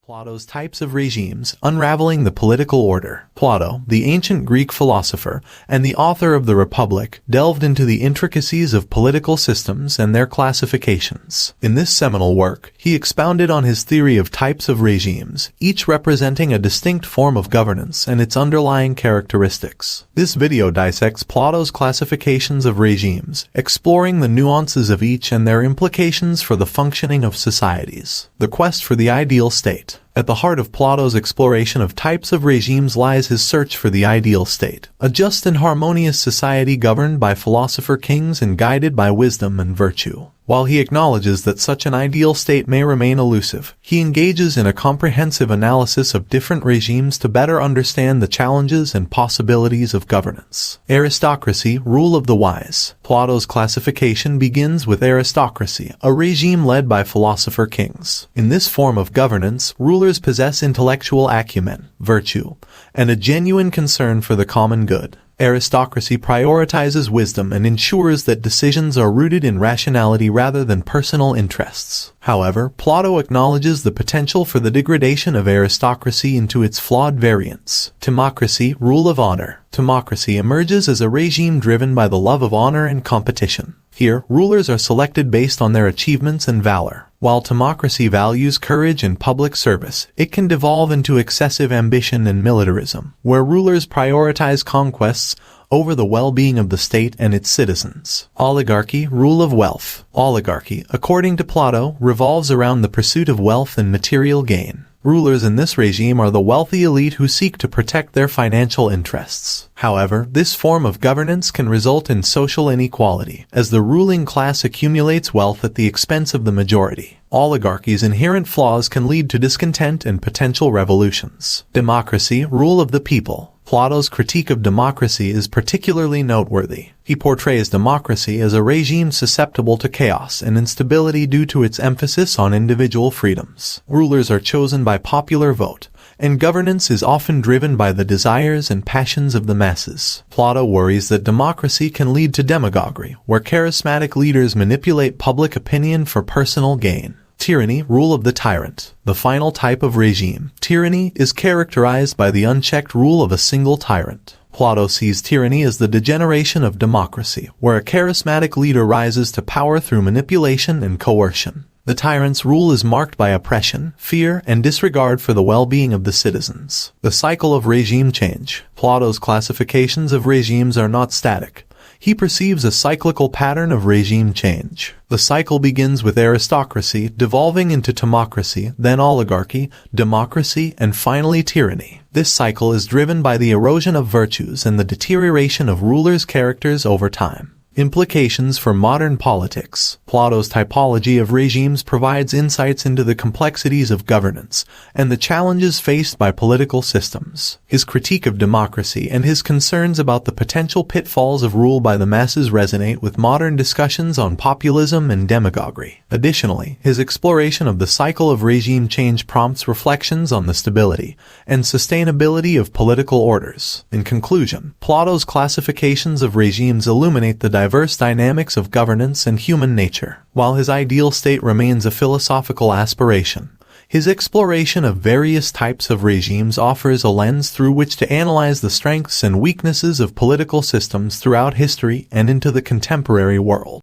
Plato's Types of Regimes, Unraveling the Political Order. Plato, the ancient Greek philosopher and the author of the Republic, delved into the intricacies of political systems and their classifications. In this seminal work, he expounded on his theory of types of regimes, each representing a distinct form of governance and its underlying characteristics. This video dissects Plato's classifications of regimes, exploring the nuances of each and their implications for the functioning of societies. The quest for the ideal state. At the heart of Plato's exploration of types of regimes lies his search for the ideal state, a just and harmonious society governed by philosopher-kings and guided by wisdom and virtue. While he acknowledges that such an ideal state may remain elusive, he engages in a comprehensive analysis of different regimes to better understand the challenges and possibilities of governance. Aristocracy, rule of the wise. Plato's classification begins with aristocracy, a regime led by philosopher-kings. In this form of governance, rulers possess intellectual acumen, virtue, and a genuine concern for the common good. Aristocracy prioritizes wisdom and ensures that decisions are rooted in rationality rather than personal interests. However, Plato acknowledges the potential for the degradation of aristocracy into its flawed variants. Timocracy, rule of honor. Timocracy emerges as a regime driven by the love of honor and competition. Here, rulers are selected based on their achievements and valor. While timocracy values courage and public service, it can devolve into excessive ambition and militarism, where rulers prioritize conquests over the well-being of the state and its citizens. Oligarchy, rule of wealth. Oligarchy, according to Plato, revolves around the pursuit of wealth and material gain. Rulers in this regime are the wealthy elite who seek to protect their financial interests. However, this form of governance can result in social inequality, as the ruling class accumulates wealth at the expense of the majority. Oligarchy's inherent flaws can lead to discontent and potential revolutions. Democracy, rule of the people. Plato's critique of democracy is particularly noteworthy. He portrays democracy as a regime susceptible to chaos and instability due to its emphasis on individual freedoms. Rulers are chosen by popular vote, and governance is often driven by the desires and passions of the masses. Plato worries that democracy can lead to demagoguery, where charismatic leaders manipulate public opinion for personal gain. Tyranny, rule of the tyrant. The final type of regime, tyranny, is characterized by the unchecked rule of a single tyrant. Plato sees tyranny as the degeneration of democracy, where a charismatic leader rises to power through manipulation and coercion. The tyrant's rule is marked by oppression, fear, and disregard for the well-being of the citizens. The cycle of regime change. Plato's classifications of regimes are not static. He perceives a cyclical pattern of regime change. The cycle begins with aristocracy, devolving into timocracy, then oligarchy, democracy, and finally tyranny. This cycle is driven by the erosion of virtues and the deterioration of rulers' characters over time. Implications for modern politics. Plato's typology of regimes provides insights into the complexities of governance and the challenges faced by political systems. His critique of democracy and his concerns about the potential pitfalls of rule by the masses resonate with modern discussions on populism and demagoguery. Additionally, his exploration of the cycle of regime change prompts reflections on the stability and sustainability of political orders. In conclusion, Plato's classifications of regimes illuminate the diverse dynamics of governance and human nature. While his ideal state remains a philosophical aspiration, his exploration of various types of regimes offers a lens through which to analyze the strengths and weaknesses of political systems throughout history and into the contemporary world.